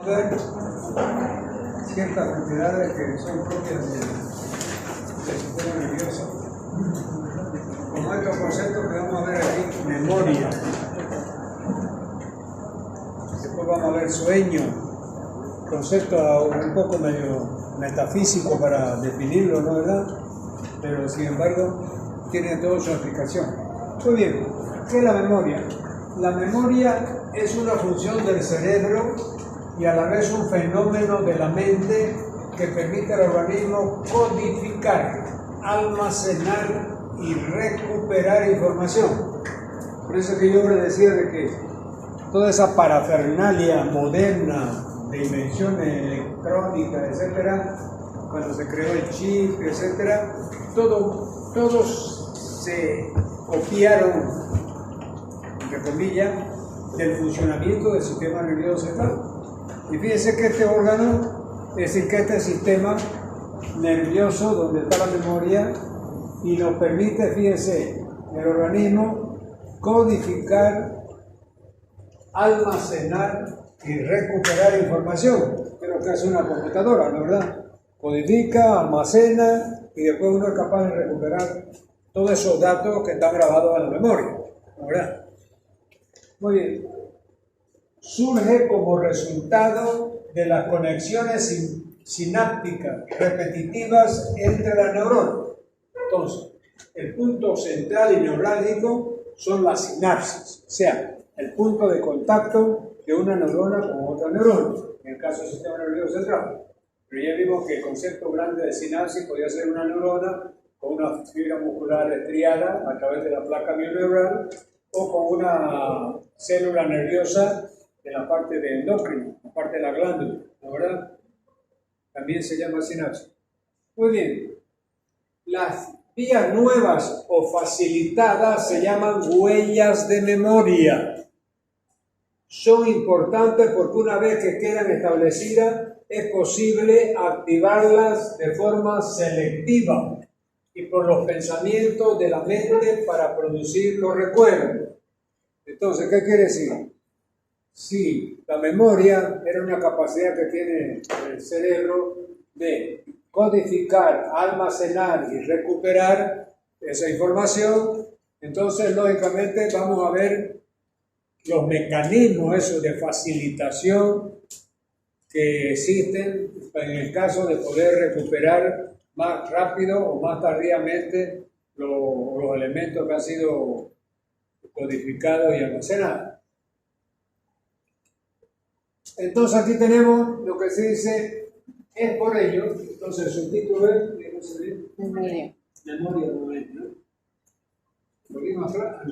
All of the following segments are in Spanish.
ver ciertas propiedades que son propias del sistema nervioso. Como estos conceptos que vamos a ver aquí, memoria. Después vamos a ver sueño, concepto un poco medio metafísico para definirlo, ¿no verdad? Pero sin embargo tiene toda su aplicación. Muy bien, ¿qué es la memoria? La memoria es una función del cerebro y a la vez un fenómeno de la mente que permite al organismo codificar, almacenar y recuperar información. Por eso que yo les decía de que toda esa parafernalia moderna de invenciones electrónicas, etcétera, cuando se creó el chip, etcétera, todos se copiaron, entre comillas, del funcionamiento del sistema nervioso central. Y fíjense que este órgano, es decir, que este sistema nervioso donde está la memoria, y nos permite, fíjense, el organismo codificar, almacenar y recuperar información. Creo que es una computadora, ¿no verdad? Codifica, almacena y después uno es capaz de recuperar todos esos datos que están grabados en la memoria, ¿no verdad? Muy bien. Surge como resultado de las conexiones sinápticas repetitivas entre las neuronas. Entonces, el punto central y neurálgico son las sinapsis, o sea, el punto de contacto de una neurona con otra neurona, en el caso del sistema nervioso central. Pero ya vimos que el concepto grande de sinapsis podía ser una neurona con una fibra muscular estriada a través de la placa mioneural o con una célula nerviosa de la parte de endocrina, la parte de la glándula, ¿no verdad? También se llama sinapsis. Muy bien. Las vías nuevas o facilitadas se llaman huellas de memoria. Son importantes porque una vez que quedan establecidas es posible activarlas de forma selectiva y por los pensamientos de la mente para producir los recuerdos. Entonces, ¿qué quiere decir? Si la memoria era una capacidad que tiene el cerebro de codificar, almacenar y recuperar esa información, entonces lógicamente vamos a ver los mecanismos esos de facilitación que existen en el caso de poder recuperar más rápido o más tardíamente los elementos que han sido codificados y almacenados. Entonces aquí tenemos lo que se dice, es por ello, entonces el subtítulo es, Memoria. Memoria nuevamente, ¿no? Volvimos atrás.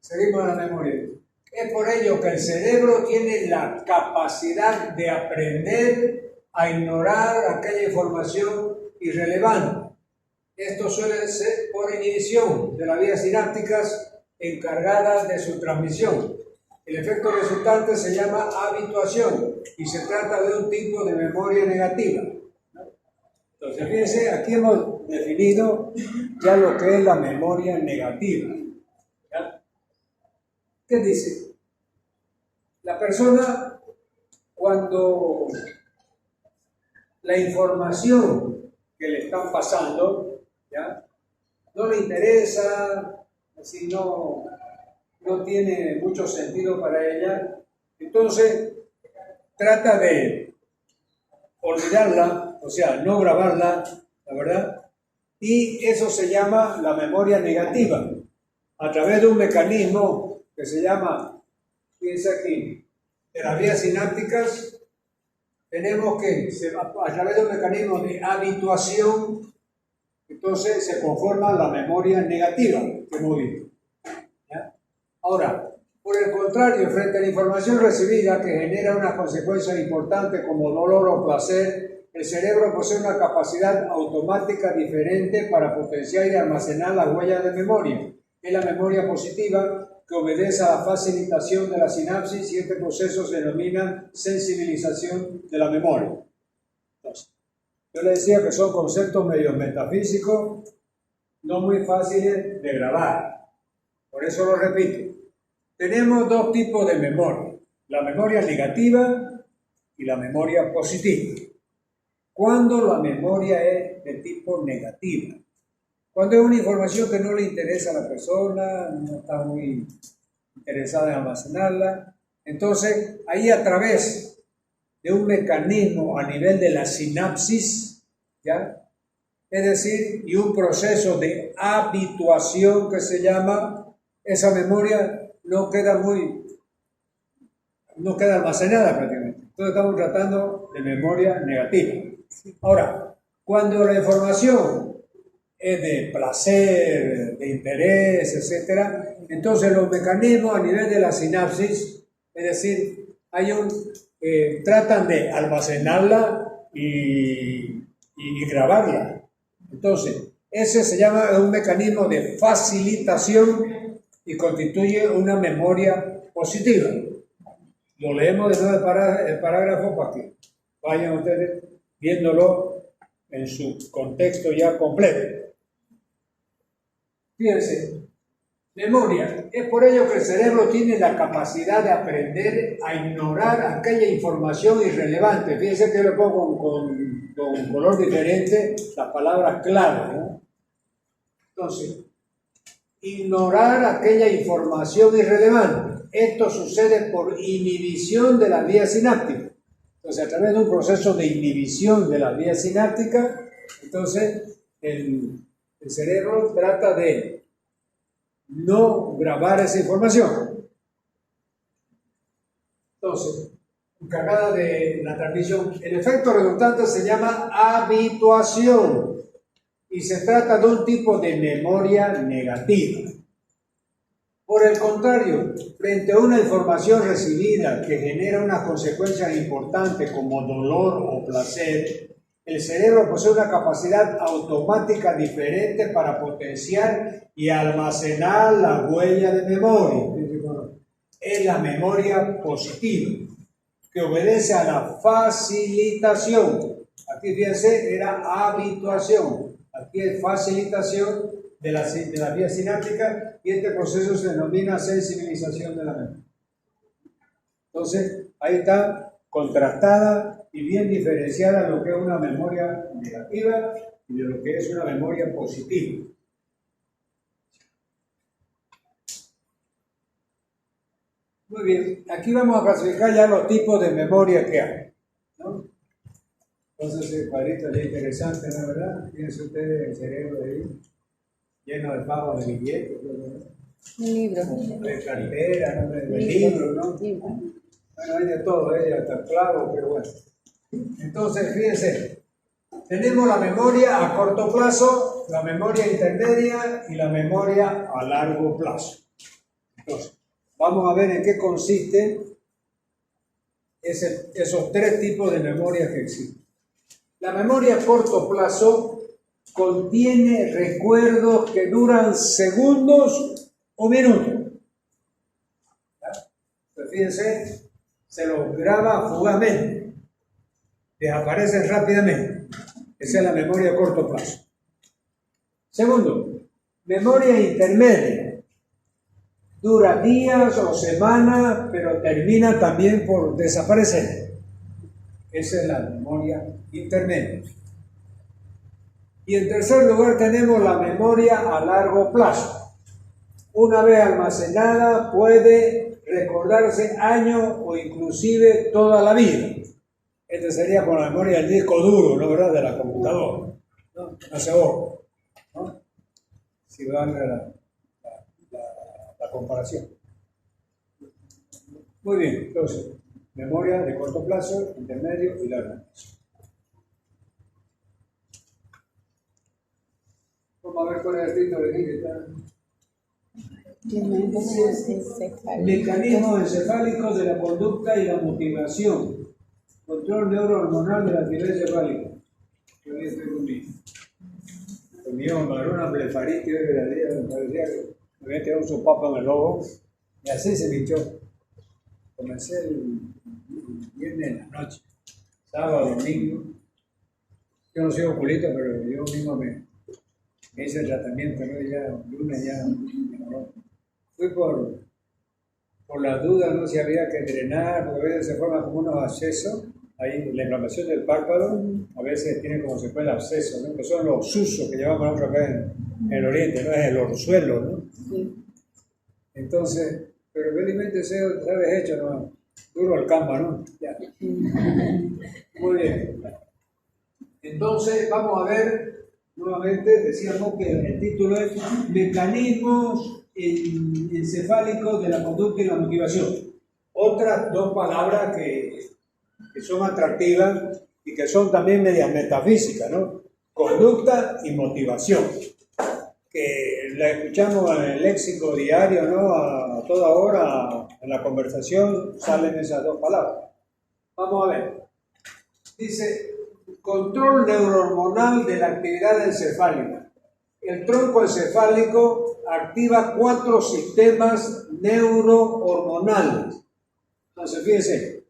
Seguimos en la memoria. Es por ello que el cerebro tiene la capacidad de aprender a ignorar aquella información irrelevante. Esto suele ser por inhibición de las vías sinápticas encargadas de su transmisión. El efecto resultante se llama habituación y se trata de un tipo de memoria negativa. Entonces, fíjense, aquí hemos definido ya lo que es la memoria negativa. ¿Ya? ¿Qué dice? La persona, cuando la información que le están pasando, ¿ya?, no le interesa, así no tiene mucho sentido para ella, entonces trata de olvidarla, o sea, no grabarla, la verdad, y eso se llama la memoria negativa, a través de un mecanismo que se llama, fíjense aquí, de las vías sinápticas, tenemos que, a través de un mecanismo de habituación, entonces se conforma la memoria negativa que hemos visto. ¿Ya? Ahora, por el contrario, frente a la información recibida que genera unas consecuencias importantes como dolor o placer, el cerebro posee una capacidad automática diferente para potenciar y almacenar las huellas de memoria. Es la memoria positiva que obedece a la facilitación de la sinapsis y este proceso se denomina sensibilización de la memoria. Entonces, yo le decía que son conceptos medio metafísicos, no muy fáciles de grabar. Por eso lo repito. Tenemos dos tipos de memoria. La memoria negativa y la memoria positiva. Cuando la memoria es de tipo negativa. Cuando es una información que no le interesa a la persona, no está muy interesada en almacenarla, entonces ahí a través de un mecanismo a nivel de la sinapsis, ¿ya? Es decir, y un proceso de habituación que se llama, esa memoria no queda almacenada prácticamente. Entonces estamos tratando de memoria negativa. Ahora, cuando la información es de placer, de interés, etc., entonces los mecanismos a nivel de la sinapsis, es decir, tratan de almacenarla y grabarla. Entonces, ese se llama un mecanismo de facilitación y constituye una memoria positiva. Lo leemos de nuevo el parágrafo para que vayan ustedes viéndolo en su contexto ya completo. Fíjense, memoria. Es por ello que el cerebro tiene la capacidad de aprender a ignorar aquella información irrelevante. Fíjense que yo le pongo con color diferente las palabras clave, ¿no? Entonces, ignorar aquella información irrelevante. Esto sucede por inhibición de la vía sináptica. Entonces, a través de un proceso de inhibición de la vía sináptica, entonces el cerebro trata de no grabar esa información. Entonces, encargada de la transmisión, el efecto resultante se llama habituación y se trata de un tipo de memoria negativa. Por el contrario, frente a una información recibida que genera unas consecuencias importantes como dolor o placer, el cerebro posee una capacidad automática diferente para potenciar y almacenar la huella de memoria. Es la memoria positiva, que obedece a la facilitación. Aquí fíjense, era habituación. Aquí es facilitación de la vía sináptica y este proceso se denomina sensibilización de la mente. Entonces, ahí está contrastada y bien diferenciada lo que es una memoria negativa y de lo que es una memoria positiva. Muy bien, aquí vamos a clasificar ya los tipos de memoria que hay, ¿no? Entonces el cuadrito es interesante, ¿no? ¿Verdad? Fíjense ustedes el cerebro ahí, lleno de pavos de billetes, ¿no? Un libro. De cartera, ¿no? De libros, ¿no? Bueno, hay de todo, hasta clavo, pero bueno. Entonces, fíjense, tenemos la memoria a corto plazo, la memoria intermedia y la memoria a largo plazo. Entonces, vamos a ver en qué consisten esos tres tipos de memoria que existen. La memoria a corto plazo contiene recuerdos que duran segundos o minutos. Pues fíjense, se los graba fugazmente, desaparecen rápidamente. Esa es la memoria a corto plazo. Segundo, memoria intermedia. Dura días o semanas, pero termina también por desaparecer. Esa es la memoria intermedia. Y en tercer lugar tenemos la memoria a largo plazo. Una vez almacenada puede recordarse años o inclusive toda la vida. Este sería con la memoria del disco duro, ¿no? ¿Verdad? De la computadora. No se borra, ¿no? Si valga la comparación. Muy bien, entonces, memoria de corto plazo, intermedio y largo plazo. Vamos a ver cuál es el título de aquí. Mecanismos encefálicos de la conducta y la motivación. Control neurohormonal de la actividad encefálica. Yo hoy estoy conmigo. Conmigo me agarró una blefaritis hoy de la día, me parecía que me había tirado un sopapo en el ojo y así se me hinchó. Comencé el viernes en la noche, sábado, domingo. Yo no soy oculista, pero yo mismo me hice el tratamiento, ¿no? Ya lunes ya mejoró. Fui por las dudas, ¿no? Si había que drenar, porque a veces se forman como unos accesos Ahí, la inflamación del párpado a veces tiene como secuela absceso, ¿no? Que son los susos que llevamos nosotros acá en el oriente, ¿no? Es el orzuelo, ¿no? Sí. Entonces, pero felizmente sabes hecho, ¿no? Duro el campo, ¿no? Ya. Muy bien. Entonces, vamos a ver, nuevamente, decíamos que el título es Mecanismos encefálicos de la conducta y la motivación. Otras dos palabras que son atractivas y que son también medias metafísicas, ¿no? Conducta y motivación, que la escuchamos en el léxico diario, ¿no? A toda hora, en la conversación, salen esas dos palabras. Vamos a ver. Dice, control neurohormonal de la actividad encefálica. El tronco encefálico activa 4 sistemas neurohormonales. Entonces, fíjense,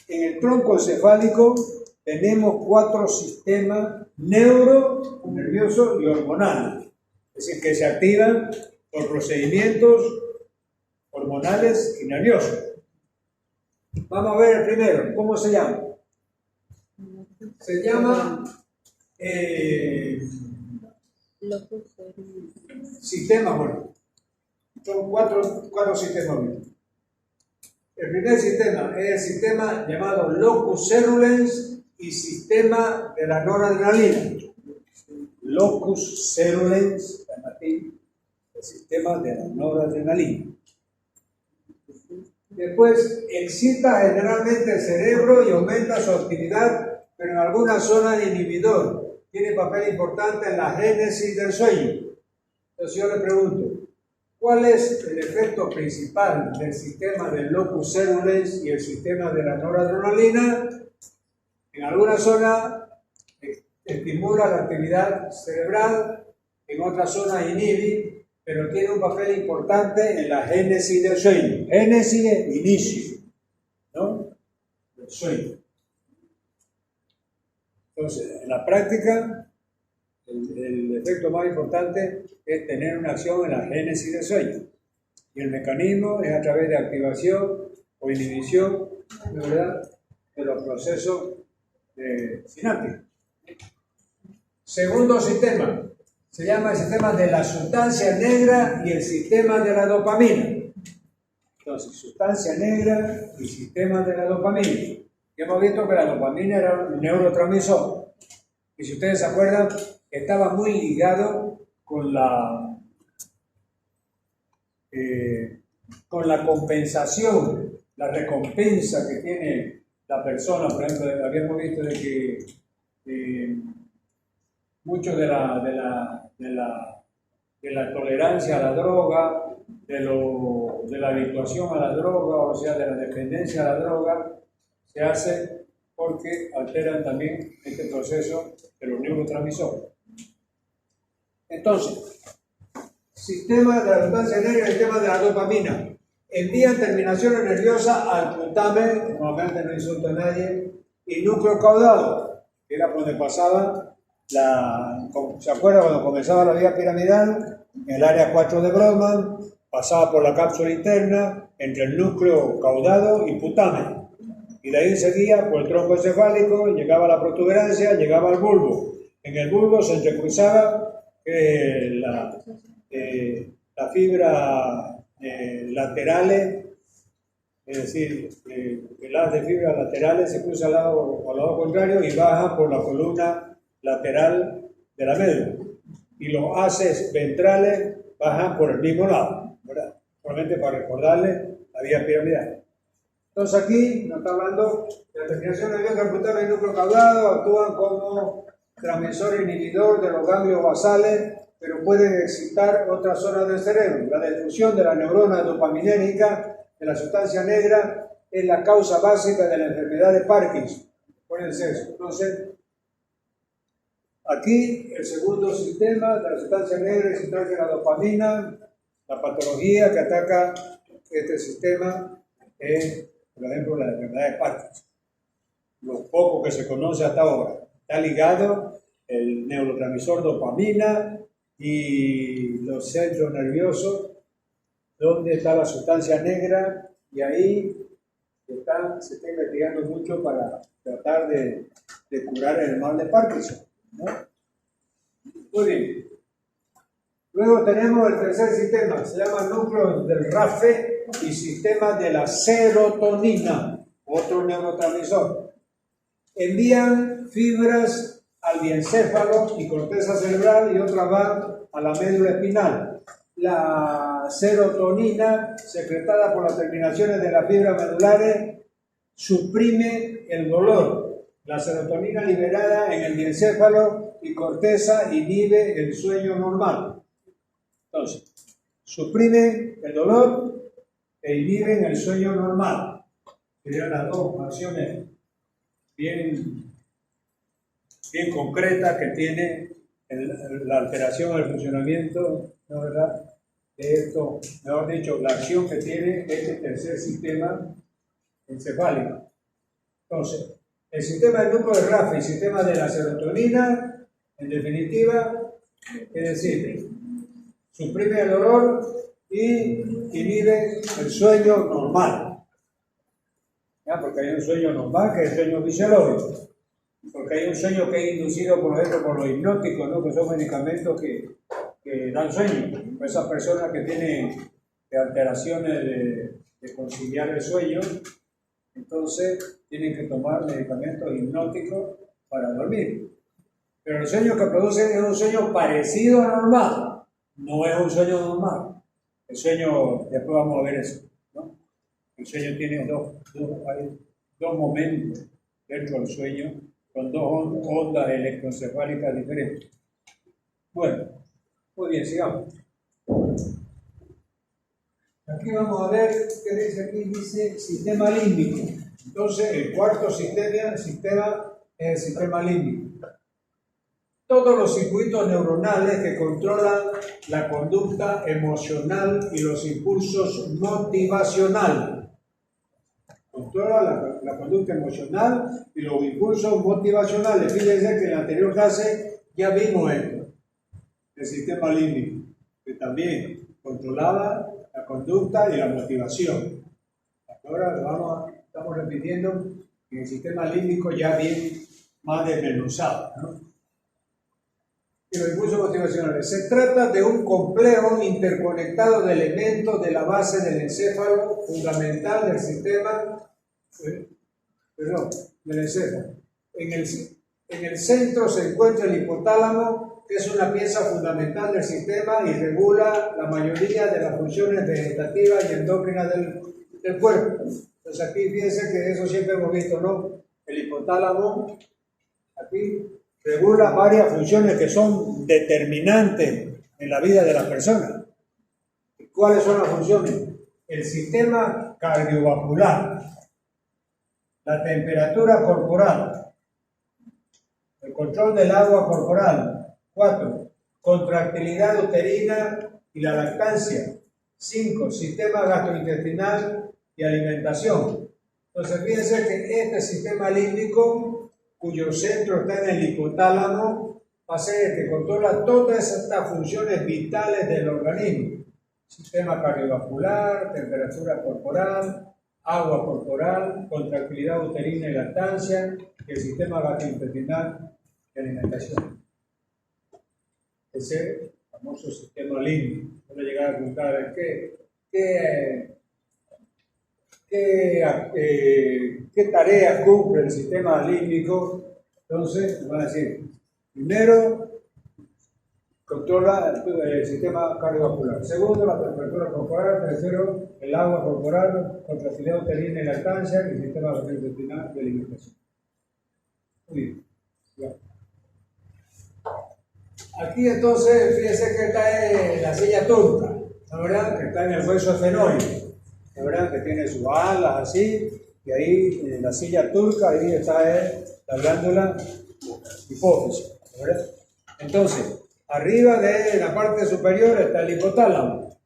en el tronco encefálico tenemos 4 sistemas nerviosos y hormonales. Es decir, que se activan por procedimientos hormonales y nerviosos. Vamos a ver el primero. ¿Cómo se llama? Se llama sistema, bueno. Son 4 sistemas. El primer sistema es el sistema llamado locus cerulens y sistema de la noradrenalina. Locus cerulens, en latín, el sistema de la noradrenalina. Después, excita generalmente el cerebro y aumenta su actividad, pero en algunas zonas inhibidor. Tiene papel importante en la génesis del sueño. Entonces yo le pregunto, ¿cuál es el efecto principal del sistema del locus cerulens y el sistema de la noradrenalina? En alguna zona estimula la actividad cerebral, en otra zona inhibe, pero tiene un papel importante en la génesis del sueño. Génesis es inicio, ¿no? Del sueño. Entonces, en la práctica, el efecto más importante es tener una acción en la génesis del sueño. Y el mecanismo es a través de activación o inhibición, ¿verdad?, de los procesos sinápticos. Segundo sistema, se llama el sistema de la sustancia negra y el sistema de la dopamina. Entonces, sustancia negra y sistema de la dopamina. Y hemos visto que la dopamina era un neurotransmisor. Y si ustedes se acuerdan, estaba muy ligado con la compensación, la recompensa que tiene la persona. Por ejemplo, habíamos visto de que mucho de la tolerancia a la droga, de la habituación a la droga, o sea, de la dependencia a la droga, se hace porque alteran también este proceso de los neurotransmisores. Entonces, sistema de la sustancia negra y sistema de la dopamina envían terminaciones nerviosas al putamen, normalmente no insulta a nadie, y núcleo caudado, que era por donde pasaba ¿se acuerdan cuando comenzaba la vía piramidal? En el área 4 de Brodmann, pasaba por la cápsula interna, entre el núcleo caudado y putamen. Y de ahí seguía por el tronco encefálico, llegaba a la protuberancia, llegaba al bulbo. En el bulbo se entrecruzaba la fibra laterales, es decir, las de fibras laterales se cruzan al lado contrario y bajan por la columna lateral de la médula. Y los haces ventrales bajan por el mismo lado, ¿verdad? Solamente para recordarles la vía piramidal. Entonces aquí nos está hablando de la terminación nerviosa del putamen y núcleo caudado, actúan como transmisor inhibidor de los ganglios basales, pero pueden excitar otras zonas del cerebro. La destrucción de la neurona dopaminérgica de la sustancia negra es la causa básica de la enfermedad de Parkinson. Acuérdense eso. Entonces, aquí el segundo sistema de la sustancia negra y la sustancia de la dopamina, la patología que ataca este sistema es, por ejemplo, la enfermedad de Parkinson. Lo poco que se conoce hasta ahora. Está ligado el neurotransmisor dopamina y los centros nerviosos, donde está la sustancia negra, y ahí se está investigando mucho para tratar de curar el mal de Parkinson, ¿no? Muy bien. Luego tenemos el tercer sistema, se llama núcleo del RAFE y sistema de la serotonina, otro neurotransmisor. Envían fibras al diencéfalo y corteza cerebral y otras van a la médula espinal. La serotonina, secretada por las terminaciones de las fibras medulares, suprime el dolor. La serotonina liberada en el diencéfalo y corteza inhibe el sueño normal. Entonces, suprime el dolor e inhiben el sueño normal. Serían las dos acciones bien concretas que tiene la alteración del funcionamiento, ¿no, verdad? De esto, mejor dicho, la acción que tiene este tercer sistema encefálico. Entonces, el sistema del núcleo de RAFE y el sistema de la serotonina, en definitiva, es decir, suprime el dolor y inhibe el sueño normal. ¿Ya? Porque hay un sueño normal que es el sueño fisiológico. Porque hay un sueño que es inducido, por ejemplo, por los hipnóticos, ¿no? Que son medicamentos que dan sueño. Esas personas que tienen alteraciones de conciliar el sueño, entonces tienen que tomar medicamentos hipnóticos para dormir. Pero el sueño que producen es un sueño parecido a normal, no es un sueño normal. El sueño, después vamos a ver eso, ¿no? El sueño tiene dos momentos dentro del sueño, con dos ondas electroencefálicas diferentes. Bueno, muy bien, sigamos. Aquí vamos a ver qué dice aquí, dice sistema límbico. Entonces, el cuarto sistema es el sistema límbico. Todos los circuitos neuronales que controlan la conducta emocional y los impulsos motivacionales. Controla la conducta emocional y los impulsos motivacionales. Fíjense que en la anterior clase ya vimos esto, el sistema límbico, que también controlaba la conducta y la motivación. Ahora estamos repitiendo en el sistema límbico ya bien más desmenuzado, ¿no? Y los impulsos motivacionales. Se trata de un complejo interconectado de elementos de la base del encéfalo fundamental del sistema, del encéfalo. En el centro se encuentra el hipotálamo, que es una pieza fundamental del sistema y regula la mayoría de las funciones vegetativas y endócrinas del cuerpo. Entonces aquí fíjense que eso siempre hemos visto, ¿no? El hipotálamo, aquí, regula varias funciones que son determinantes en la vida de las personas. ¿Cuáles son las funciones? El sistema cardiovascular, la temperatura corporal, el control del agua corporal. 4. Contractilidad uterina y la lactancia. 5. Sistema gastrointestinal y alimentación. Entonces fíjense que este sistema límbico, cuyo centro está en el hipotálamo, va a ser el que controla todas estas funciones vitales del organismo. Sistema cardiovascular, temperatura corporal, agua corporal, contractilidad uterina y lactancia, y el sistema gastrointestinal y alimentación. Ese famoso sistema límbico. Voy a llegar a preguntar a ver qué tareas cumple el sistema límbico. Entonces, me van a decir, primero, controla el sistema cardiovascular. Segundo, la temperatura corporal. Tercero, el agua corporal, contractilidad uterina y lactancia, y el sistema gastrointestinal y alimentación. Muy bien. Ya. Aquí entonces, fíjense que esta es la silla turca, ¿la verdad? Que está en el hueso esfenoide, ¿la verdad? Que tiene sus alas así, y ahí en la silla turca, ahí está la glándula hipófisis, ¿la verdad? Entonces, arriba de la parte superior está el hipotálamo.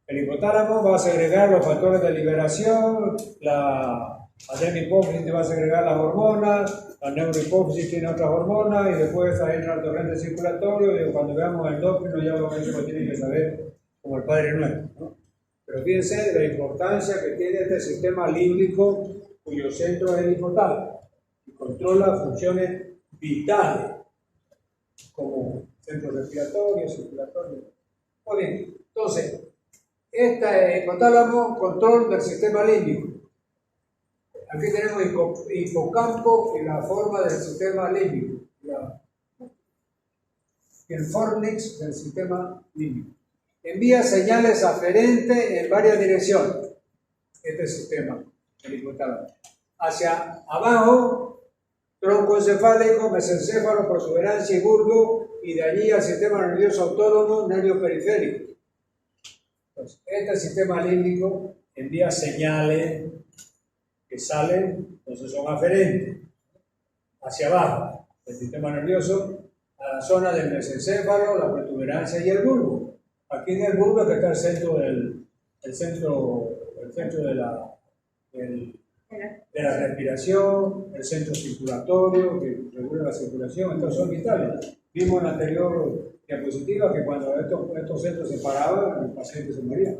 El hipotálamo va a segregar los factores de liberación, la adrenhipófisis va a segregar las hormonas, la neurohipófisis tiene otras hormonas y después entra el torrente circulatorio y cuando veamos el endócrino ya lo tienen que saber como el Padre Nuestro, ¿no? Pero fíjense de la importancia que tiene este sistema límbico, cuyo centro es el hipotálamo, y controla funciones vitales, como centro respiratorio, circulatorio. Muy bien, entonces, este hipotálamo, control del sistema límbico. Aquí tenemos hipocampo y la forma del sistema límbico, el fornix del sistema límbico. Envía señales aferentes en varias direcciones, este sistema, el hipotálamo. Hacia abajo, tronco encefálico, mesencéfalo, prosuberancia y bulbo, y de allí al sistema nervioso autónomo, nervio periférico. Entonces, este sistema límbico envía señales que salen, entonces son aferentes, hacia abajo, el sistema nervioso, a la zona del mesencéfalo, la protuberancia y el bulbo. Aquí en el bulbo es que está el centro de la respiración, el centro circulatorio que regula la circulación. Estos son vitales. Vimos en la anterior diapositiva que cuando estos centros se paraban, el paciente se moría.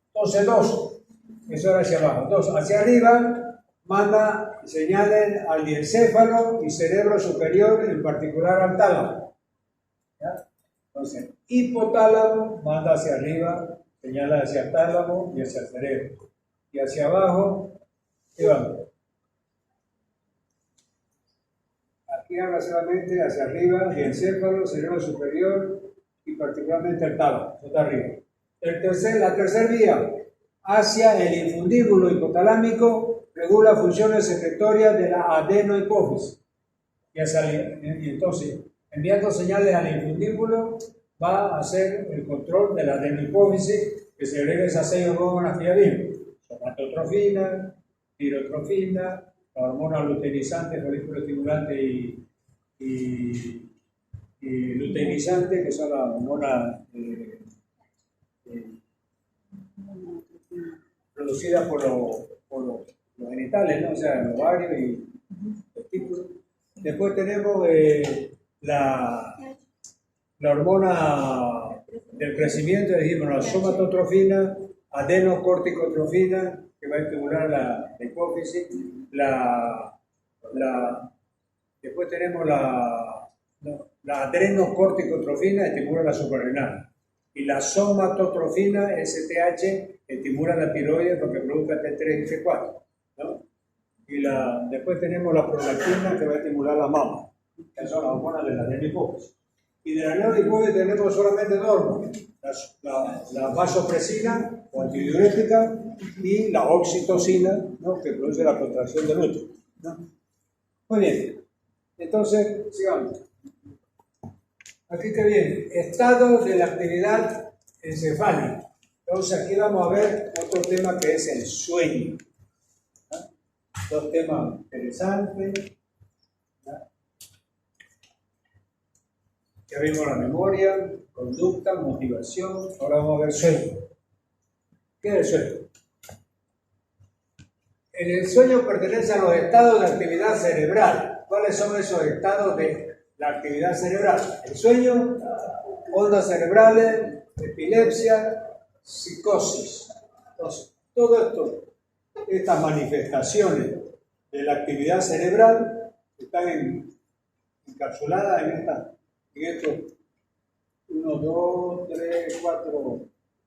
Entonces, dos, eso era hacia abajo. Dos, hacia arriba, manda señales al diencéfalo y cerebro superior, en particular al tálamo. ¿Ya? Entonces, hipotálamo manda hacia arriba, señala hacia el tálamo y hacia el cerebro. Y hacia abajo, ¿qué vamos? Aquí habla solamente hacia arriba, diencéfalo, cerebro superior y particularmente el tálamo, eso está arriba. La tercera vía, hacia el infundíbulo hipotalámico, regula funciones secretorias de la adenohipófisis. Y entonces, enviando señales al infundíbulo, va a hacer el control de la adenohipófisis que segrega esas 6 hormonas que ya vimos: somatotrofina, tirotrofina, la hormona luteinizante, folículo estimulante y luteinizante, que son las hormonas producidas por los genitales, ¿no? O sea, los ovarios y testículos. Después tenemos la hormona del crecimiento, dijimos, la somatotrofina, adenocorticotrofina, que va a estimular la hipófisis. Después tenemos la adrenocorticotrofina, estimula la suprarrenal. Y la somatotrofina, STH, estimula la tiroides porque produzca T3 y T4, ¿no? Y después tenemos la prolactina, que va a estimular la mama, que son las hormonas de la adenohipófisis. Y de la adenohipófisis tenemos solamente dos hormonas: la vasopresina o antidiurética y la oxitocina, ¿no? Que produce la contracción del útero, ¿no? Muy bien, entonces sigamos. Aquí que viene, estado de la actividad encefálica. Entonces aquí vamos a ver otro tema que es el sueño. ¿No? Dos temas interesantes. ¿No? Ya vimos la memoria, conducta, motivación. Ahora vamos a ver sueño. ¿Qué es el sueño? El sueño pertenece a los estados de actividad cerebral. ¿Cuáles son esos estados de la actividad cerebral? El sueño, ondas cerebrales, epilepsia, psicosis. Entonces, todo esto, estas manifestaciones de la actividad cerebral están encapsuladas en estos 1, 2, 3,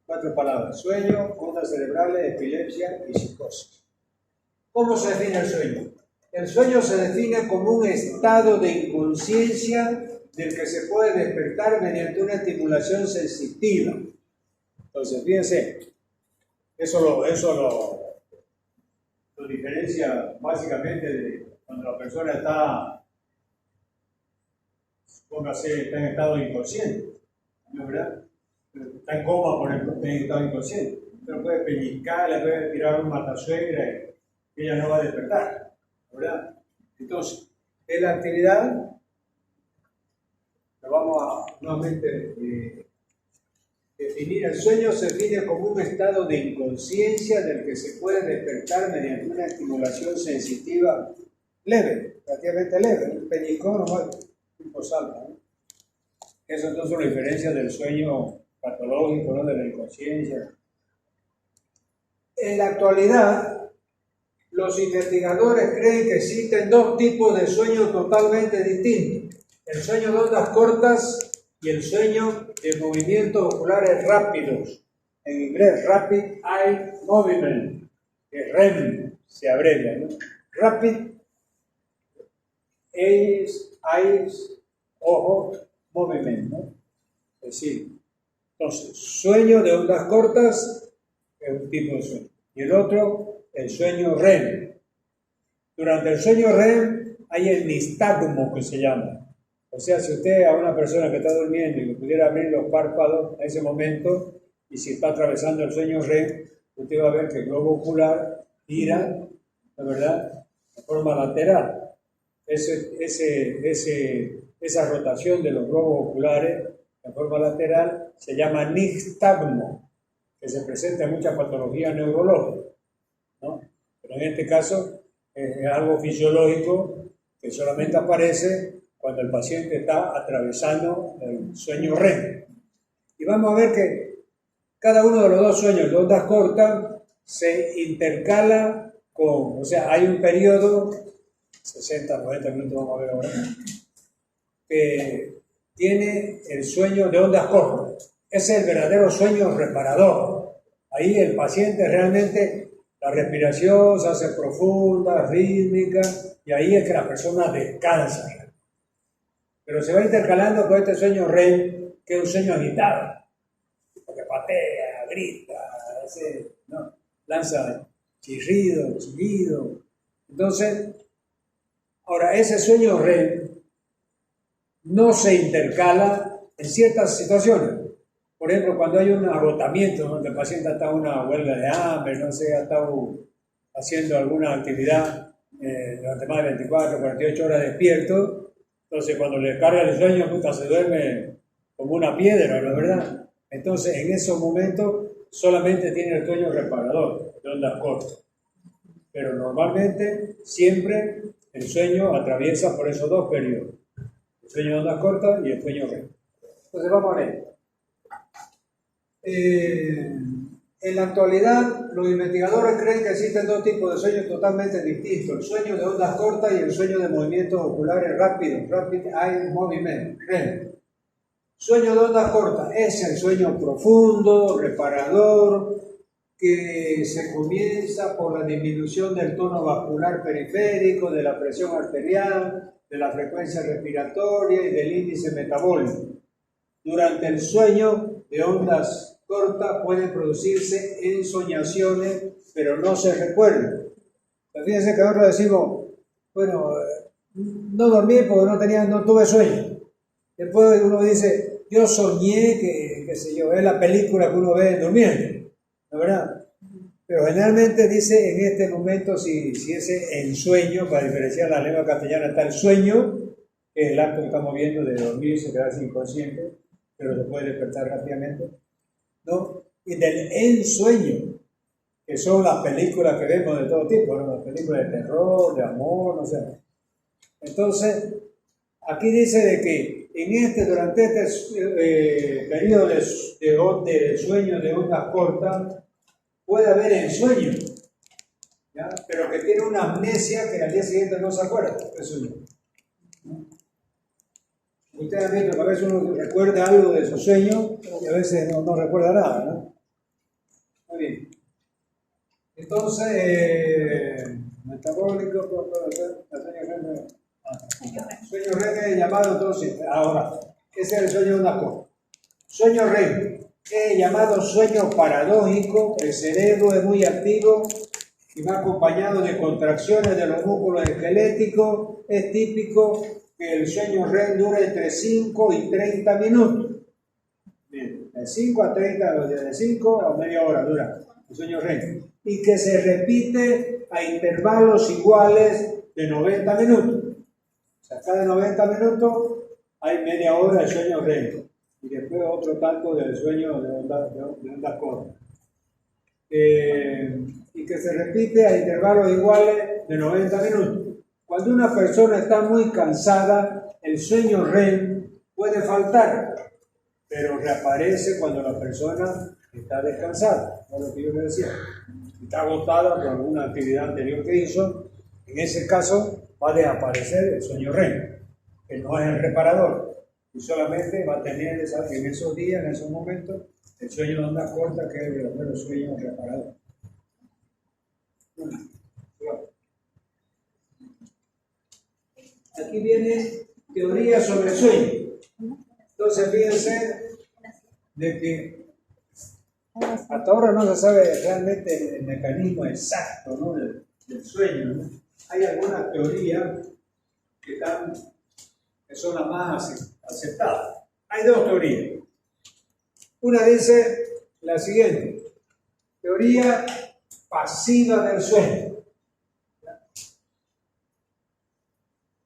4 palabras: sueño, ondas cerebrales, epilepsia y psicosis. ¿Cómo se define el sueño? El sueño se define como un estado de inconsciencia del que se puede despertar mediante una estimulación sensitiva. Entonces, fíjense, eso lo diferencia básicamente de cuando la persona está, supóngase, está en estado inconsciente, ¿no es verdad? Está en coma, por ejemplo, está en estado inconsciente. Usted puede pellizcar, le puede tirar un matasuegra y ella no va a despertar, ¿verdad? Entonces, en la actividad, lo vamos a nuevamente definir. El sueño se define como un estado de inconsciencia del que se puede despertar mediante una estimulación sensitiva leve, relativamente leve. Un pellizcón o tipo salta, ¿no? Eso entonces es la diferencia del sueño patológico, ¿no?, de la inconsciencia. En la actualidad, los investigadores creen que existen dos tipos de sueños totalmente distintos: el sueño de ondas cortas y el sueño de movimientos oculares rápidos. En inglés, Rapid Eye Movement, que REM se abrevia, ¿no? Rapid Eyes, Ojo, Movement, ¿no? Es decir, entonces, sueño de ondas cortas es un tipo de sueño. Y el otro, el sueño REM. Durante el sueño REM hay el nistagmo, que se llama. O sea, si usted a una persona que está durmiendo y le pudiera abrir los párpados en ese momento, y si está atravesando el sueño REM, usted va a ver que el globo ocular gira, ¿no, verdad?, de forma lateral. Esa rotación de los globos oculares de forma lateral se llama nistagmo, que se presenta en muchas patologías neurológicas, ¿no? Pero en este caso es algo fisiológico que solamente aparece cuando el paciente está atravesando el sueño REM. Y vamos a ver que cada uno de los dos sueños de ondas cortas se intercala con, o sea, hay un periodo, 60, 90 minutos vamos a ver ahora, que tiene el sueño de ondas cortas. Ese es el verdadero sueño reparador. Ahí el paciente realmente, la respiración se hace profunda, rítmica, y ahí es que la persona descansa. Pero se va intercalando con este sueño REM, que es un sueño agitado, porque patea, grita, ¿no?, lanza chirrido, chillido. Entonces, ahora, ese sueño REM no se intercala en ciertas situaciones. Por ejemplo, cuando hay un agotamiento, donde el paciente ha estado en una huelga de hambre, no sé, ha estado haciendo alguna actividad durante más de 24, 48 horas despierto, entonces cuando le carga el sueño, se duerme como una piedra, la verdad. Entonces, en esos momentos solamente tiene el sueño reparador, de ondas cortas. Pero normalmente, siempre el sueño atraviesa por esos dos periodos: el sueño de ondas cortas y el sueño REM. Entonces, vamos a ver. En la actualidad, los investigadores creen que existen dos tipos de sueños totalmente distintos: el sueño de ondas cortas y el sueño de movimientos oculares rápidos, Rapid Eye Movement, REM. Sueño de ondas cortas es el sueño profundo, reparador, que se comienza por la disminución del tono vascular periférico, de la presión arterial, de la frecuencia respiratoria y del índice metabólico. Durante el sueño de ondas cortas pueden producirse ensoñaciones, pero no se recuerdan. Fíjense que nosotros decimos, bueno, no dormí porque no tuve sueño. Después uno dice, yo soñé que, qué sé yo, es la película que uno ve durmiendo, ¿no, verdad? Pero generalmente dice en este momento, si ese ensueño, para diferenciar la lengua castellana, está el sueño, que es el acto que estamos viendo de dormirse, quedarse inconsciente, pero se puede despertar rápidamente, ¿no? Y del ensueño, que son las películas que vemos de todo tipo, ¿no? Las películas de terror, de amor, no sé. Entonces, aquí dice de que durante este periodo de sueño de ondas cortas, puede haber ensueño, ¿ya? Pero que tiene una amnesia que al día siguiente no se acuerda de sueño. Ustedes han visto que a veces uno recuerda algo de su sueño y a veces no recuerda nada, ¿no? Muy bien. Entonces, metabólico, sueño REM es llamado entonces, ahora, ese es el sueño de una cosa. Sueño REM es llamado sueño paradójico. El cerebro es muy activo y va acompañado de contracciones de los músculos esqueléticos. Es típico que el sueño REM dure entre 5 y 30 minutos. Bien, de 5 a 30, de 5 a media hora dura el sueño REM. Y que se repite a intervalos iguales de 90 minutos. O sea, cada 90 minutos hay media hora de sueño REM. Y después otro tanto del sueño de ondas cortas. Y que se repite a intervalos iguales de 90 minutos. Cuando una persona está muy cansada, el sueño REM puede faltar, pero reaparece cuando la persona está descansada, es lo que yo le decía. Si está agotada por alguna actividad anterior que hizo, en ese caso va a desaparecer el sueño REM, que no es el reparador, y solamente va a tener en esos días, en esos momentos, el sueño de onda corta, que es el verdadero sueño reparador. Aquí viene teoría sobre el sueño. Entonces fíjense de que hasta ahora no se sabe realmente el mecanismo exacto, ¿no? del sueño, ¿no? Hay algunas teorías que son las más aceptadas. Hay dos teorías. Una dice la siguiente: teoría pasiva del sueño.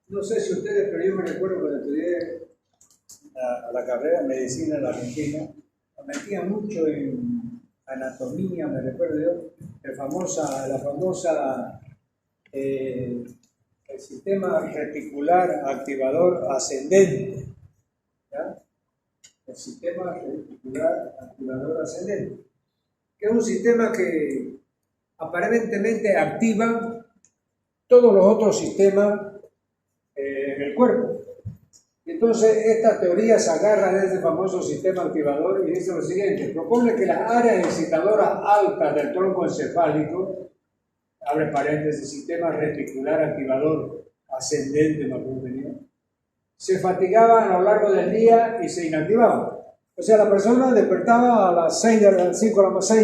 No sé si ustedes, pero yo me recuerdo cuando estudié la carrera de medicina en la Argentina, me metía mucho en anatomía, me recuerdo yo, la famosa el sistema reticular activador ascendente. ¿Ya? El sistema reticular activador ascendente, que es un sistema que aparentemente activa todos los otros sistemas en el cuerpo. Entonces, esta teoría se agarra de ese famoso sistema activador y dice lo siguiente: propone que las áreas excitadoras altas del tronco encefálico, abre paréntesis, sistema reticular activador ascendente, se fatigaban a lo largo del día y se inactivaban. O sea, la persona despertaba a las 6 de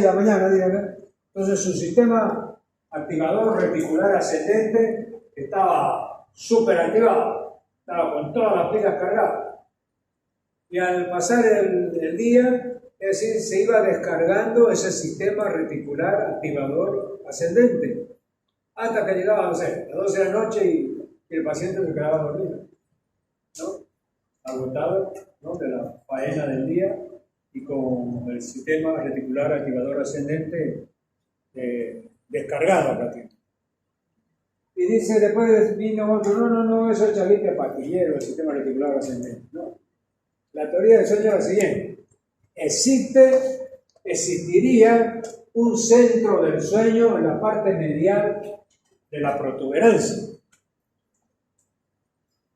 la mañana, díganme. Entonces su sistema activador reticular ascendente estaba súper activado, estaba con todas las pilas cargadas. Y al pasar el día, es decir, se iba descargando ese sistema reticular activador ascendente, hasta que llegaba, no sé, a las 12 de la noche y el paciente se quedaba dormido, ¿no? Agotado, ¿no? De la faena del día y con el sistema reticular activador ascendente descargado prácticamente. Y dice, después vino otro, no, eso es chavite pastillero, el sistema reticular ascendente. No. La teoría del sueño es la siguiente: existiría un centro del sueño en la parte medial de la protuberancia,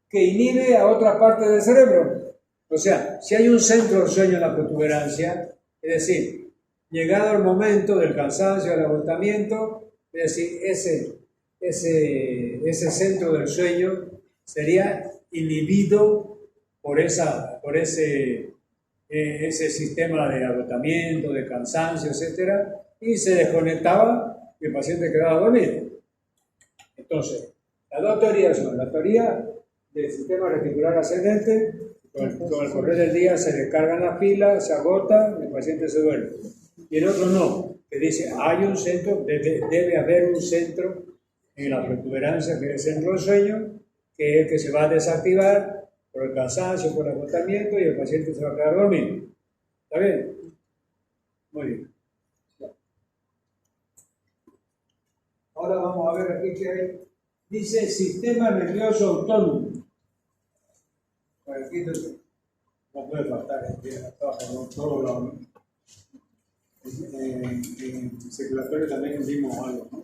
que inhibe a otra parte del cerebro. O sea, si hay un centro del sueño en la protuberancia, es decir, llegado el momento del cansancio, del agotamiento, es decir, ese centro del sueño sería inhibido por ese sistema de agotamiento, de cansancio, etc., y se desconectaba y el paciente quedaba dormido. Entonces, las dos teorías son: la teoría del sistema reticular ascendente, con el correr del día se descargan las pilas, se agota, el paciente se duerme. Y el otro no, que dice, hay un centro, debe haber un centro en la protuberancia, que es el centro del sueño, que es el que se va a desactivar por el cansancio, por el agotamiento, y el paciente se va a quedar dormido. ¿Está bien? Muy bien. Ahora vamos a ver aquí que hay. Dice sistema nervioso autónomo. Por aquí no puede faltar en todos lados. En circulatorio también vimos algo, ¿no?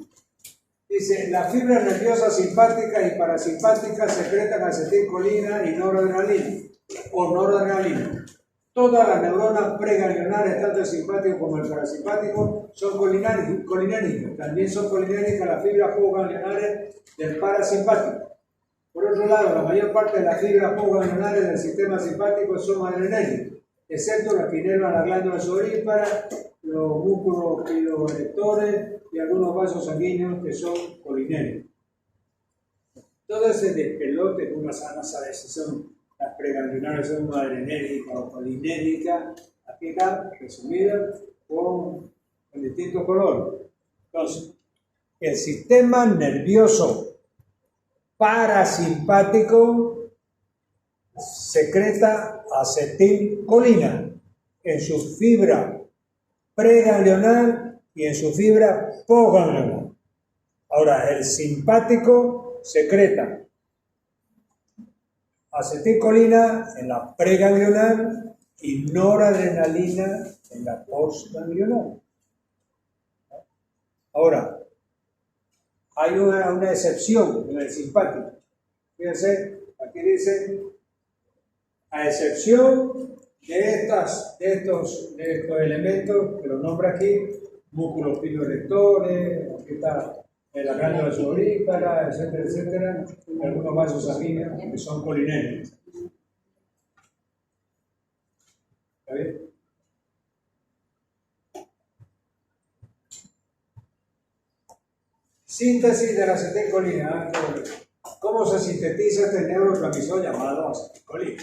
Dice, las fibras nerviosas simpáticas y parasimpáticas secretan acetilcolina y noradrenalina, o noradrenalina. Todas las neuronas preganglionares, tanto el simpático como el parasimpático, son colinérgicas. También son colinérgicas las fibras postganglionares del parasimpático. Por otro lado, la mayor parte de las fibras postganglionares del sistema simpático son adrenérgicas, excepto las que inervan las glándulas sudoríparas, los músculos piloerectores y algunos vasos sanguíneos que son colinérgicos. Todo ese despelote que uno sabe si son las preganglionares, son adrenérgicas o colinérgicas, aquí está resumida con distintos colores. Entonces, el sistema nervioso parasimpático secreta acetilcolina en su fibra preganglional y en su fibra postganglional. Ahora, el simpático secreta acetilcolina en la preganglional y noradrenalina en la postganglionar. Ahora, hay una excepción en el simpático. Fíjense, aquí dice, a excepción de estos elementos que los nombra aquí, músculos pilorectores, aquí está la glándula sudorípara, etcétera, etcétera, y algunos vasos sanguíneos que son colinéricos. ¿Está bien? Síntesis de la acetilcolina. ¿Cómo se sintetiza este neurotransmisor llamado acetilcolina?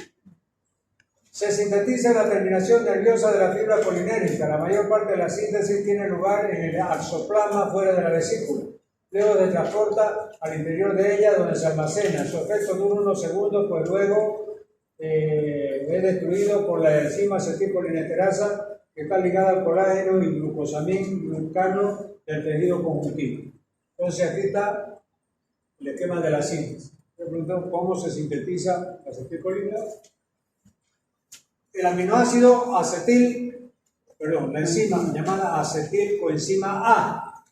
Se sintetiza en la terminación nerviosa de la fibra colinérica. La mayor parte de la síntesis tiene lugar en el axoplasma fuera de la vesícula. Luego se transporta al interior de ella, donde se almacena. Su efecto dura unos segundos, pues luego es destruido por la enzima acetilcolinesterasa, que está ligada al colágeno y glucosamincano del tejido conjuntivo. Entonces aquí está el esquema de la síntesis. Me preguntan cómo se sintetiza la acetilcolina. El aminoácido la enzima llamada acetilcoenzima A.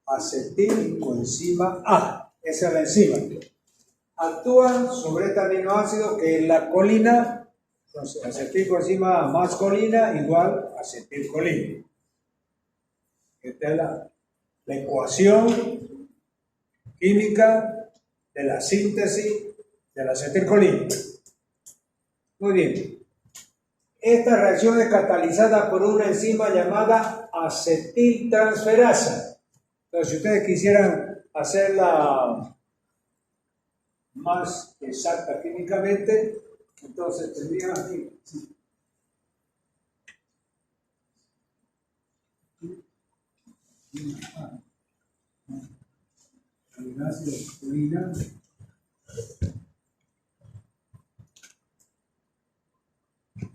Acetilcoenzima A. Esa es la enzima. Actúa sobre este aminoácido que es la colina. Entonces, acetilcoenzima A más colina igual acetilcolina. Esta es la ecuación química de la síntesis de la acetilcolina. Muy bien. Esta reacción es catalizada por una enzima llamada acetiltransferasa. Entonces, si ustedes quisieran hacerla más exacta químicamente, entonces tendrían aquí.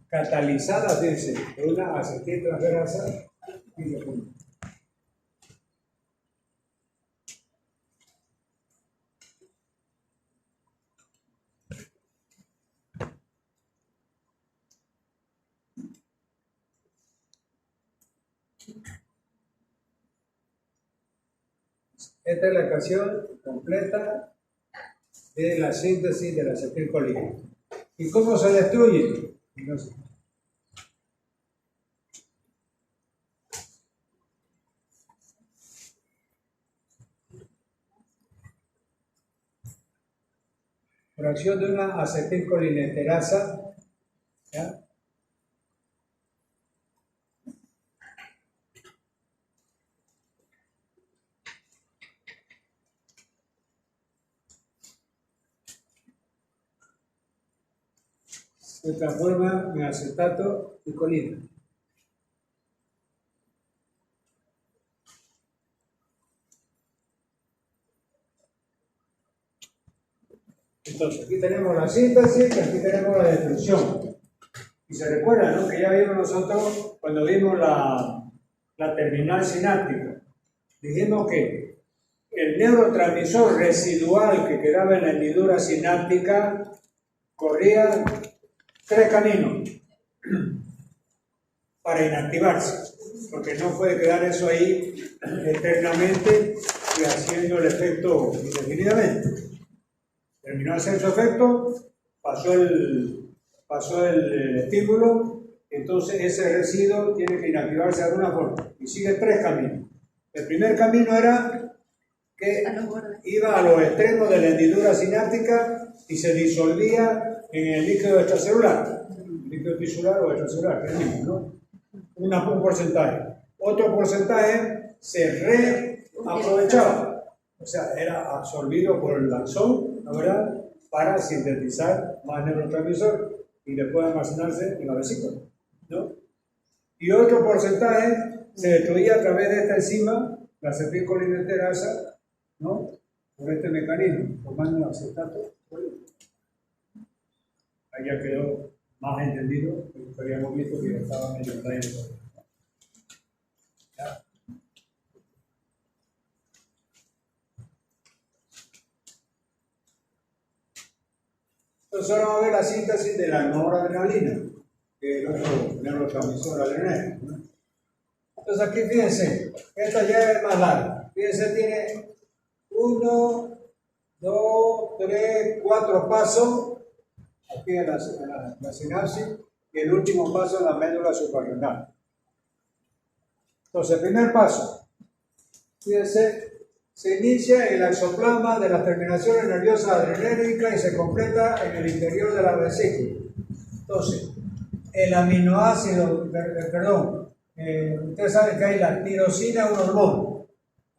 Catalizada, dice, por una acetiltransferasa. Esta es la ecuación completa de la síntesis de la acetilcolina. ¿Y cómo se destruye? No sé. Por acción de una acetilcolinesterasa, ¿ya? Se transforma en acetato y colina. Entonces, aquí tenemos la síntesis y aquí tenemos la destrucción. Y se recuerdan, ¿no?, que ya vimos nosotros cuando vimos la terminal sináptica. Dijimos que el neurotransmisor residual que quedaba en la hendidura sináptica corría 3 caminos para inactivarse, porque no puede quedar eso ahí eternamente y haciendo el efecto indefinidamente. Terminó de hacer su efecto, pasó el estímulo, entonces ese residuo tiene que inactivarse de alguna forma y sigue 3 caminos. El primer camino era que iba a los extremos de la hendidura sináptica y se disolvía en el líquido extracelular, líquido tisular o extracelular, que es el mismo, ¿no? Un porcentaje. Otro porcentaje se reaprovechaba, o sea, era absorbido por el axón, la verdad, para sintetizar más neurotransmisor y después almacenarse en la vesícula, ¿no? Y otro porcentaje se destruía a través de esta enzima, la acetilcolinesterasa, ¿no?, por este mecanismo, formando un acetato. Ahí ya quedó más entendido, porque habíamos visto que estaba medio lento. ¿Ya? Entonces ahora vamos a ver la síntesis de la noradrenalina, que el otro neurotransmisor adrenérgico, ¿no? Entonces aquí fíjense, esta ya es más larga. Fíjense, tiene 1, 2, 3, 4 pasos aquí en la sinapsis y el último paso en la médula suprarrenal. Entonces, el primer paso, fíjense, se inicia en el exoplasma de las terminaciones nerviosas adrenérgicas y se completa en el interior de la vesícula. Entonces, el aminoácido, perdón, ustedes saben que hay la tirosina, un hormona,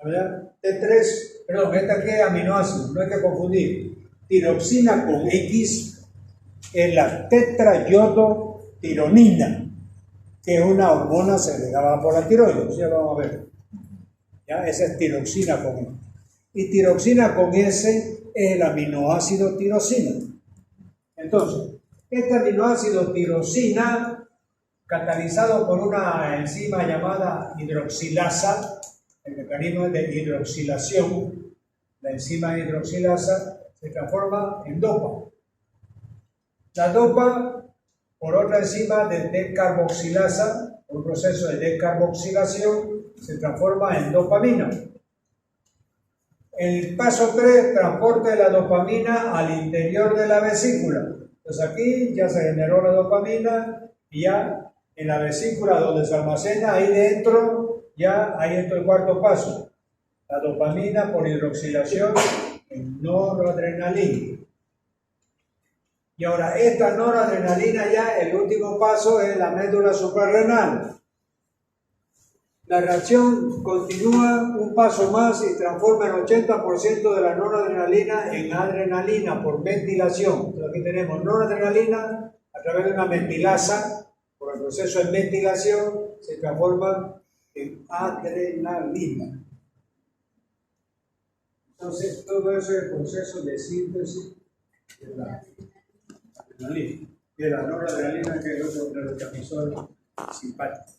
¿verdad? T3, perdón, esta aquí es aminoácido, no hay que confundir. Tiroxina con X es la tetrayodotironina, que es una hormona segregada por la tiroides, ya lo vamos a ver. ¿Ya? Esa es tiroxina con E. Y tiroxina con S es el aminoácido tirosina. Entonces, este aminoácido tirosina, catalizado por una enzima llamada hidroxilasa, el mecanismo de hidroxilación, la enzima hidroxilasa se transforma en dopa. La dopa, por otra enzima de descarboxilasa, un proceso de descarboxilación, se transforma en dopamina. El paso 3, transporte de la dopamina al interior de la vesícula. Entonces aquí ya se generó la dopamina y ya en la vesícula donde se almacena, ahí dentro, ya hay esto el cuarto paso. La dopamina por hidroxilación en noradrenalina. Y ahora esta noradrenalina ya, el último paso es la médula suprarrenal. La reacción continúa un paso más y transforma el 80% de la noradrenalina en adrenalina por ventilación. Entonces aquí tenemos noradrenalina a través de una metilasa, por el proceso de ventilación, se transforma en adrenalina. Entonces todo eso es el proceso de síntesis de la adrenalina. De la noradrenalina, que es el otro neurotransmisor simpático.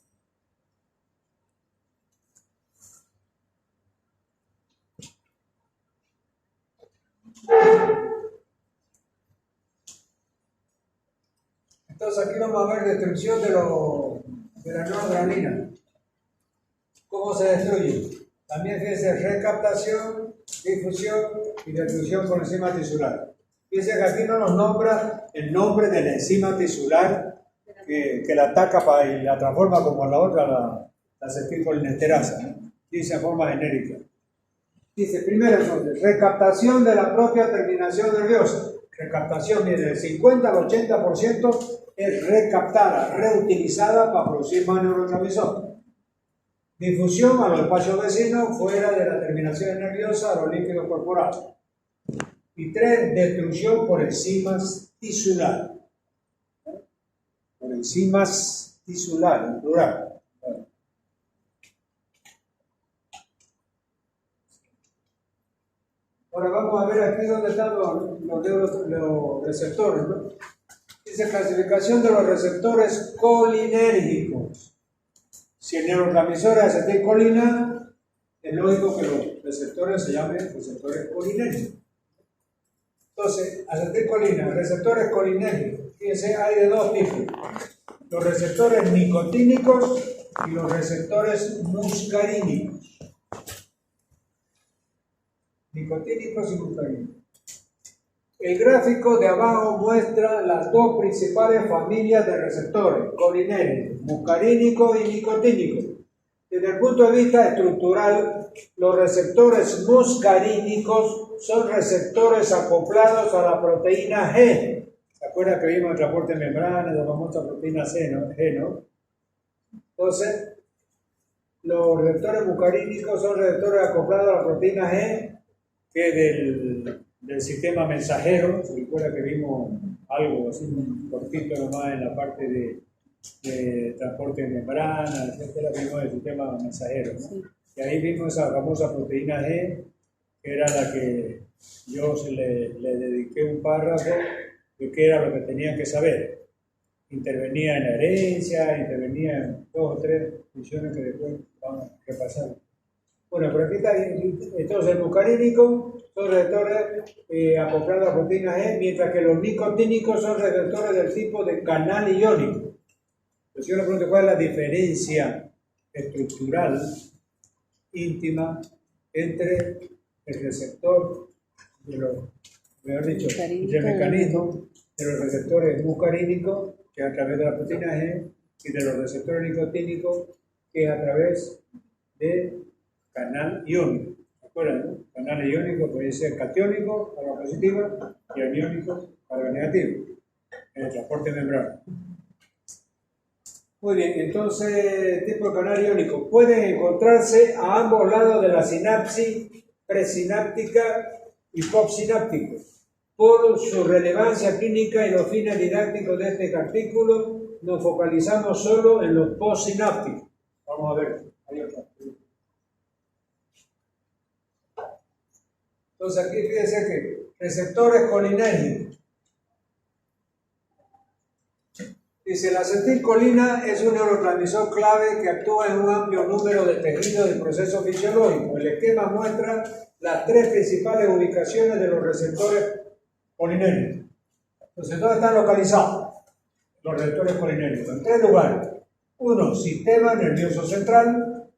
Entonces aquí vamos a ver destrucción de la noradrenalina. ¿Cómo se destruye? También fíjense recaptación, difusión y destrucción por enzima tisular. Fíjense que aquí no nos nombra el nombre de la enzima tisular que la ataca y la transforma como la otra, la acetilcolinesterasa, ¿no? Dice en forma genérica. Dice, primero entonces, recaptación de la propia terminación nerviosa. Recaptación, mire, del 50 al 80% es recaptada, reutilizada para producir más neurotransmisor. Difusión a los espacios vecinos fuera de la terminación nerviosa a los líquidos corporales. Y 3, destrucción por enzimas tisulares. Por enzimas tisulares, en plural. Ahora vamos a ver aquí dónde están los receptores, ¿no? Dice clasificación de los receptores colinérgicos. Si el neurotransmisor es acetilcolina, es lógico que los receptores se llamen receptores colinérgicos. Entonces, acetilcolina, receptores colinérgicos. Fíjense, hay de dos tipos. Los receptores nicotínicos y los receptores muscarínicos. Nicotínicos y muscarínicos. El gráfico de abajo muestra las dos principales familias de receptores, colinérgicos, muscarínicos y nicotínicos. Desde el punto de vista estructural, los receptores muscarínicos son receptores acoplados a la proteína G. ¿Se acuerdan que vimos el transporte de membrana de la famosa proteína G, no? Entonces, los receptores muscarínicos son receptores acoplados a la proteína G, que del sistema mensajero. Se recuerda que vimos algo así, un cortito nomás en la parte de transporte de membrana, etcétera, vimos el sistema mensajero, ¿no? Sí. Y ahí vimos esa famosa proteína G, que era la que yo le dediqué un párrafo de qué era lo que tenían que saber. Intervenía en la herencia, intervenía en 2 o 3 funciones que después vamos a repasar. Bueno, pero aquí está, entonces el muscarínico son receptores acoplados a proteína G, mientras que los nicotínicos son receptores del tipo de canal iónico. Entonces yo le pregunto cuál es la diferencia estructural íntima entre el receptor de los, mejor dicho, el mecanismo de los receptores muscarínicos, que es a través de la proteína G, y de los receptores nicotínicos, que es a través del canal iónico. ¿Se acuerdan? ¿No? Canal iónico puede ser catiónico para la positiva y aniónico para la negativa, en el transporte membrana. Muy bien, entonces, tipo de canal iónico pueden encontrarse a ambos lados de la sinapsis presináptica y postsináptico. Por su relevancia clínica y los fines didácticos de este artículo, nos focalizamos solo en los postsinápticos. Vamos a ver. Ahí está. Entonces, aquí fíjense que receptores colinérgicos. Dice, la acetilcolina es un neurotransmisor clave que actúa en un amplio número de tejidos del proceso fisiológico. El esquema muestra las tres principales ubicaciones de los receptores colinérgicos. Entonces, ¿dónde están localizados los receptores colinérgicos? En tres lugares. Uno, sistema nervioso central,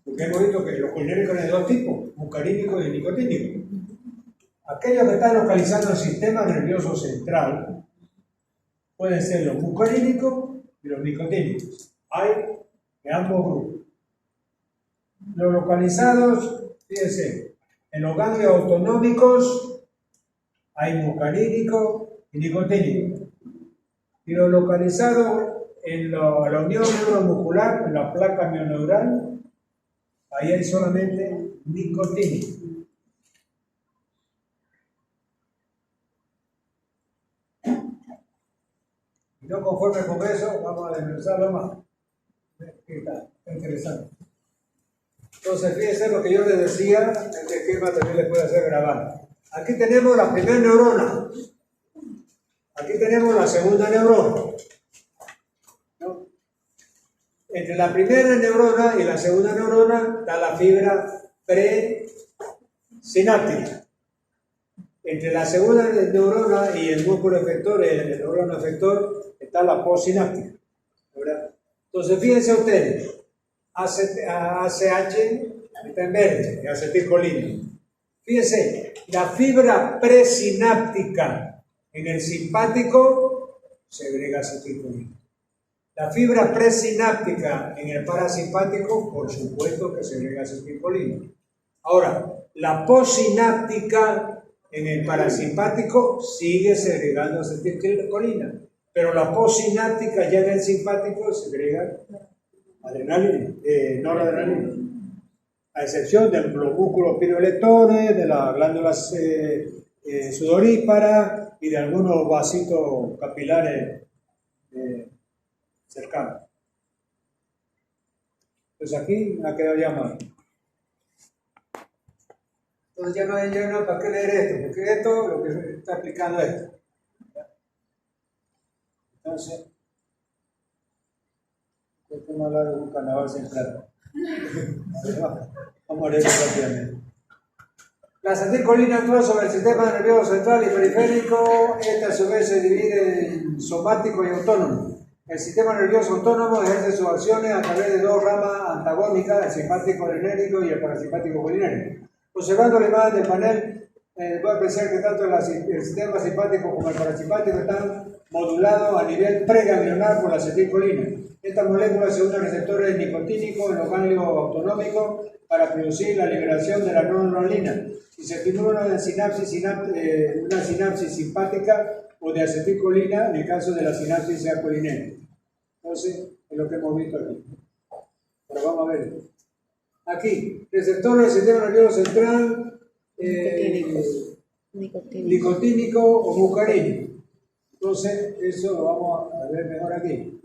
porque hemos visto que los colinérgicos son de dos tipos, muscarínicos y nicotínicos. Aquellos que están localizados en el sistema nervioso central pueden ser los muscarínicos y los nicotínicos. Hay de ambos grupos. Los localizados, fíjense, en los ganglios autonómicos hay muscarínicos y nicotínicos. Y los localizados en la unión neuromuscular, en la placa mioneural, ahí hay solamente nicotínicos. No conforme con eso, vamos a desmenuzarlo más. Está interesante. Entonces, fíjense lo que yo les decía, este esquema también les puede hacer grabar. Aquí tenemos la primera neurona. Aquí tenemos la segunda neurona. ¿No? Entre la primera neurona y la segunda neurona está la fibra presináptica. Entre la segunda neurona y el músculo efector, el neurona efector, está la postsináptica, ¿verdad? Entonces, fíjense ustedes, ACH está en verde, acetilcolina. Fíjense, la fibra presináptica en el simpático segrega acetilcolina. La fibra presináptica en el parasimpático, por supuesto que segrega acetilcolina. Ahora, la postsináptica en el parasimpático sigue segregando acetilcolina. Pero la postsináptica ya en el simpático segrega adrenalina, noradrenalina, a excepción de los músculos piroelectores, de las glándulas sudoríparas y de algunos vasitos capilares cercanos. Entonces aquí ha quedado ya mal. Entonces ya no hay nada para qué leer esto, porque esto lo que está explicando esto. Entonces, esto es más largo que un carnaval central. Vamos a leer rápidamente. La acetilcolina actúa sobre el sistema nervioso central y periférico. Este a su vez se divide en somático y autónomo. El sistema nervioso autónomo ejerce sus acciones a través de dos ramas antagónicas, el simpático colinérico y el parasimpático colinérico. Observando la imagen del panel, puede apreciar que tanto el sistema simpático como el parasimpático están modulados a nivel preganglionar por la acetilcolina. Estas moléculas se unen a receptores nicotínicos en los ganglios autonómicos para producir la liberación de la noradrenalina y se estimula una sinapsis simpática o de acetilcolina en el caso de la sinapsis colinérica. Entonces, es lo que hemos visto aquí. Pero vamos a ver. Aquí, receptor del sistema nervioso central, nicotínico o muscarínico. Entonces, eso lo vamos a ver mejor aquí.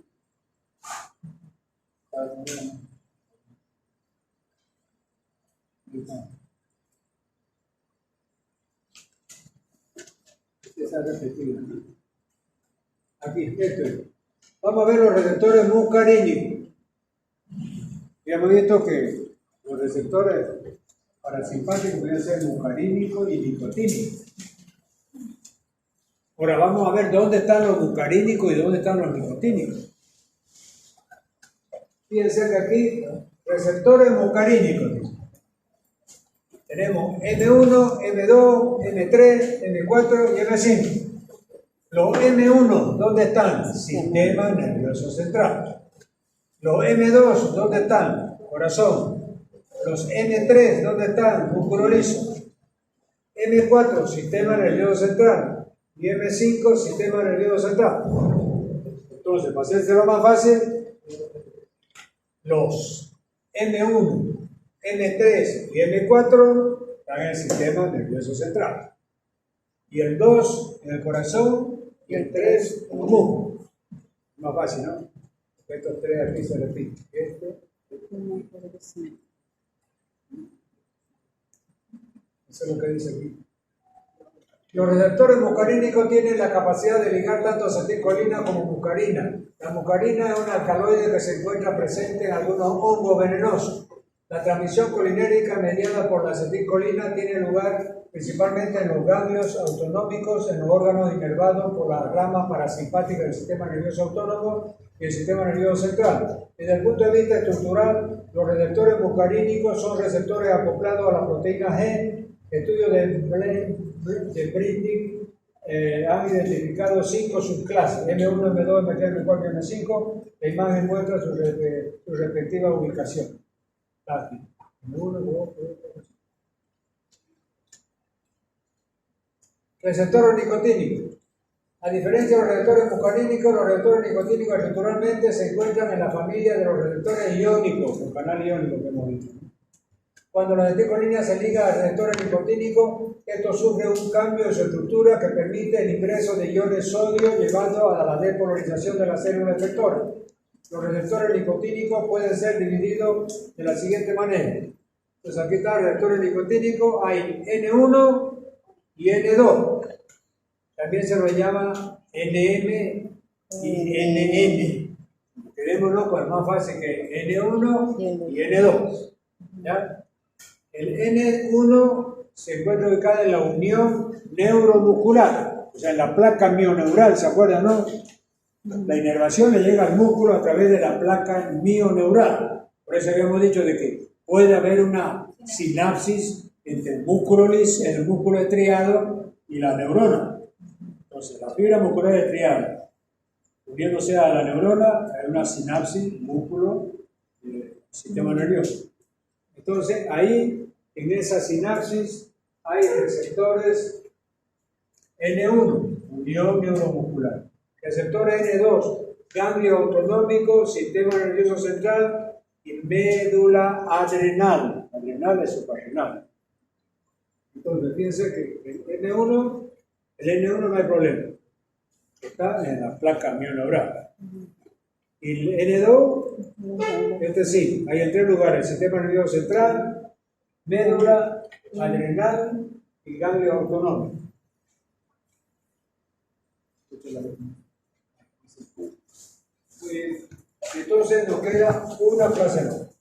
Esa es repetida. Aquí, esto es. Vamos a ver los receptores muscarínicos. Ya hemos visto que los receptores parasimpáticos pueden ser muscarínicos y nicotínicos. Ahora vamos a ver dónde están los muscarínicos y dónde están los nicotínicos. Fíjense que aquí, receptores muscarínicos. Tenemos M1, M2, M3, M4 y M5. Los M1, ¿dónde están? Sistema nervioso central. Los M2, ¿dónde están? Corazón. Los M3, ¿dónde están? Músculo liso. M4, sistema nervioso central. Y M5, sistema nervioso central. Entonces, para hacérselo más fácil, los M1, M3 y M4 están en el sistema nervioso central. Y el 2 en el corazón y el 3 en los músculos. Más fácil, ¿no? Estos tres aquí se repiten. Eso es lo que dice aquí. Los receptores muscarínicos tienen la capacidad de ligar tanto acetilcolina como muscarina. La muscarina es un alcaloide que se encuentra presente en algunos hongos venenosos. La transmisión colinérica mediada por la acetilcolina tiene lugar principalmente en los ganglios autonómicos, en los órganos inervados por las ramas parasimpáticas del sistema nervioso autónomo y el sistema nervioso central. Desde el punto de vista estructural, los receptores muscarínicos son receptores acoplados a la proteína G. Estudios de Britney han identificado 5 subclases, M1, M2, M3, M4 y M5. La imagen muestra su respectiva ubicación. Receptores nicotínicos. A diferencia de los receptores muscarínicos, los receptores nicotínicos estructuralmente se encuentran en la familia de los receptores iónicos, el canal iónico que hemos dicho. Cuando la acetilcolina se liga al receptor nicotínico, esto sufre un cambio en su estructura que permite el ingreso de iones sodio llevando a la depolarización de la célula efectora. Los receptores nicotínicos pueden ser divididos de la siguiente manera. Entonces aquí está el receptor nicotínico, hay N1 y N2. También se lo llama NM y NN. Quedémonos con el más fácil que N1 y N2. ¿Ya? El N1 se encuentra ubicado en la unión neuromuscular, o sea, en la placa mioneural, ¿se acuerdan, no? La inervación le llega al músculo a través de la placa mioneural. Por eso habíamos dicho de que puede haber una sinapsis entre el músculo estriado y la neurona. Entonces, la fibra muscular estriada, uniéndose a la neurona, hay una sinapsis, músculo, sistema nervioso. Entonces, ahí, en esa sinapsis, hay receptores N1, unión neuromuscular. Receptores N2, ganglio autonómico, sistema nervioso central y médula adrenal. Adrenal es suprarrenal. Entonces, fíjense que el N1 no hay problema. Está en la placa mioneural. Y el N2, este sí, hay en 3 lugares: sistema nervioso central, médula adrenal y ganglio autonómico. Entonces nos queda una frase más.